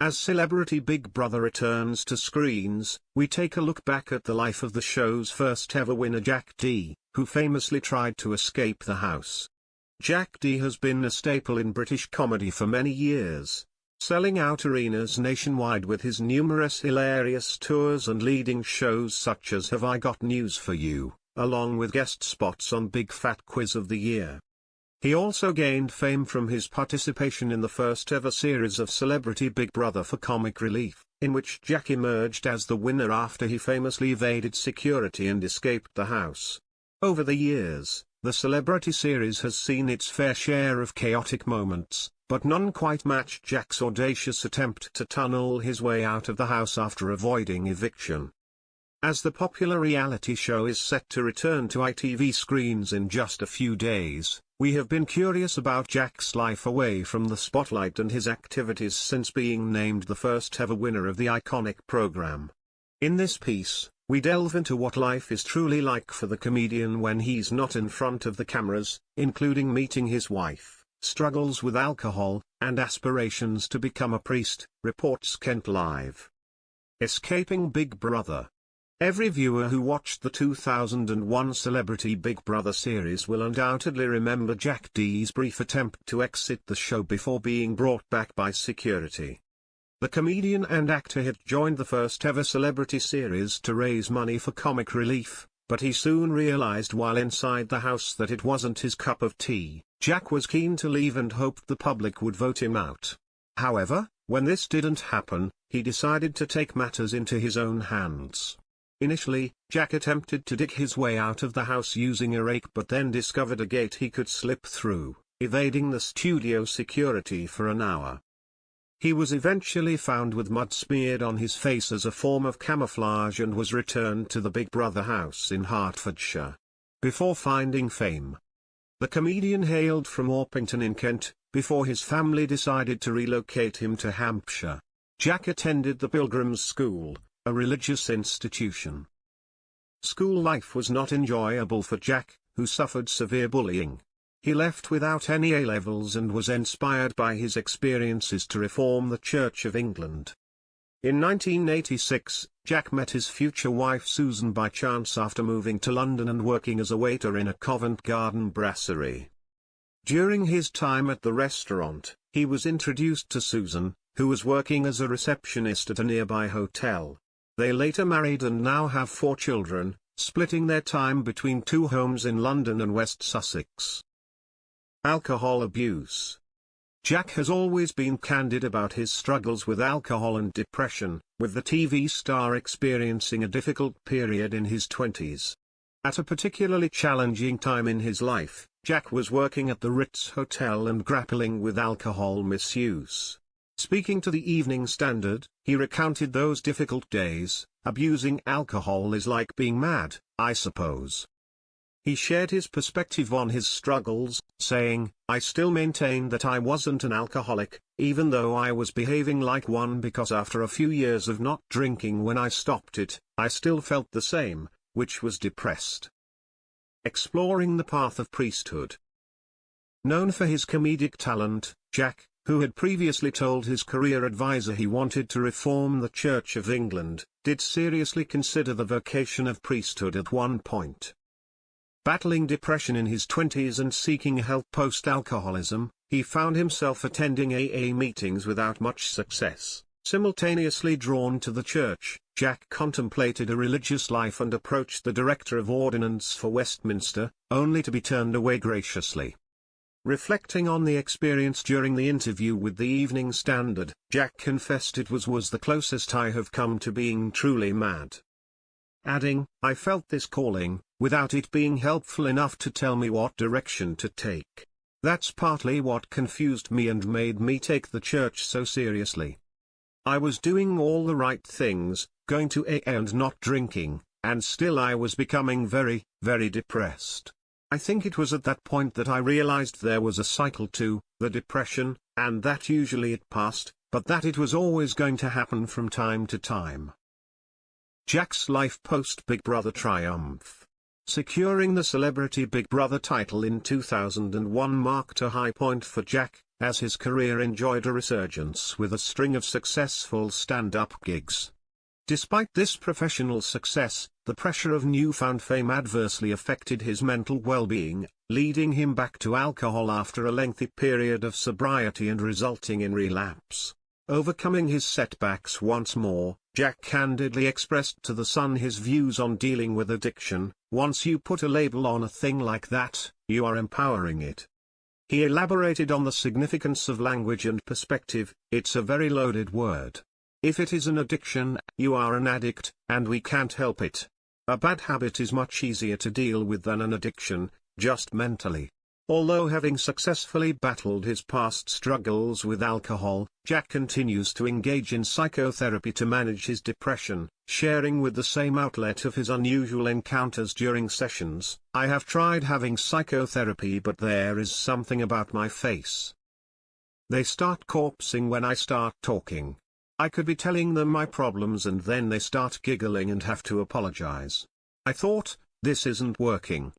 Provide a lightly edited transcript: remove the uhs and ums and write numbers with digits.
As Celebrity Big Brother returns to screens, we take a look back at the life of the show's first ever winner Jack Dee, who famously tried to escape the house. Jack Dee has been a staple in British comedy for many years, selling out arenas nationwide with his numerous hilarious tours and leading shows such as Have I Got News for You, along with guest spots on Big Fat Quiz of the Year. He also gained fame from his participation in the first ever series of Celebrity Big Brother for Comic Relief, in which Jack emerged as the winner after he famously evaded security and escaped the house. Over the years, the Celebrity series has seen its fair share of chaotic moments, but none quite matched Jack's audacious attempt to tunnel his way out of the house after avoiding eviction. As the popular reality show is set to return to ITV screens in just a few days, we have been curious about Jack's life away from the spotlight and his activities since being named the first ever winner of the iconic program. In this piece, we delve into what life is truly like for the comedian when he's not in front of the cameras, including meeting his wife, struggles with alcohol, and aspirations to become a priest, reports Kent Live. Escaping Big Brother. Every viewer who watched the 2001 Celebrity Big Brother series will undoubtedly remember Jack Dee's brief attempt to exit the show before being brought back by security. The comedian and actor had joined the first ever Celebrity series to raise money for comic relief, but he soon realized while inside the house that it wasn't his cup of tea. Jack was keen to leave and hoped the public would vote him out. However, when this didn't happen, he decided to take matters into his own hands. Initially, Jack attempted to dig his way out of the house using a rake but then discovered a gate he could slip through, evading the studio security for an hour. He was eventually found with mud smeared on his face as a form of camouflage and was returned to the Big Brother house in Hertfordshire. Before finding fame, the comedian hailed from Orpington in Kent, before his family decided to relocate him to Hampshire. Jack attended the Pilgrims' School, a religious institution. School life was not enjoyable for Jack, who suffered severe bullying. He left without any A-levels and was inspired by his experiences to reform the Church of England. In 1986, Jack met his future wife Susan by chance after moving to London and working as a waiter in a Covent Garden brasserie. During his time at the restaurant, he was introduced to Susan, who was working as a receptionist at a nearby hotel. They later married and now have 4 children, splitting their time between 2 homes in London and West Sussex. Alcohol abuse. Jack has always been candid about his struggles with alcohol and depression, with the TV star experiencing a difficult period in his 20s. At a particularly challenging time in his life, Jack was working at the Ritz Hotel and grappling with alcohol misuse. Speaking to the Evening Standard, he recounted those difficult days. Abusing alcohol is like being mad, I suppose. He shared his perspective on his struggles, saying, I still maintain that I wasn't an alcoholic, even though I was behaving like one because after a few years of not drinking when I stopped it, I still felt the same, which was depressed. Exploring the path of priesthood. Known for his comedic talent, Jack, who had previously told his career advisor he wanted to reform the Church of England, did seriously consider the vocation of priesthood at one point. Battling depression in his 20s and seeking help post-alcoholism, he found himself attending AA meetings without much success. Simultaneously drawn to the church, Jack contemplated a religious life and approached the Director of Ordnance for Westminster, only to be turned away graciously. Reflecting on the experience during the interview with the Evening Standard, Jack confessed it was the closest I have come to being truly mad. Adding, I felt this calling, without it being helpful enough to tell me what direction to take. That's partly what confused me and made me take the church so seriously. I was doing all the right things, going to AA and not drinking, and still I was becoming very, very depressed. I think it was at that point that I realized there was a cycle to the depression, and that usually it passed, but that it was always going to happen from time to time. Jack's life post-Big Brother triumph. Securing the Celebrity Big Brother title in 2001 marked a high point for Jack, as his career enjoyed a resurgence with a string of successful stand-up gigs. Despite this professional success, the pressure of newfound fame adversely affected his mental well-being, leading him back to alcohol after a lengthy period of sobriety and resulting in relapse. Overcoming his setbacks once more, Jack candidly expressed to The Sun his views on dealing with addiction. "Once you put a label on a thing like that, you are empowering it." He elaborated on the significance of language and perspective. "It's a very loaded word. If it is an addiction, you are an addict, and we can't help it. A bad habit is much easier to deal with than an addiction, just mentally." Although having successfully battled his past struggles with alcohol, Jack continues to engage in psychotherapy to manage his depression, sharing with the same outlet of his unusual encounters during sessions. "I have tried having psychotherapy, but there is something about my face. They start corpsing when I start talking. I could be telling them my problems and then they start giggling and have to apologize. I thought, this isn't working.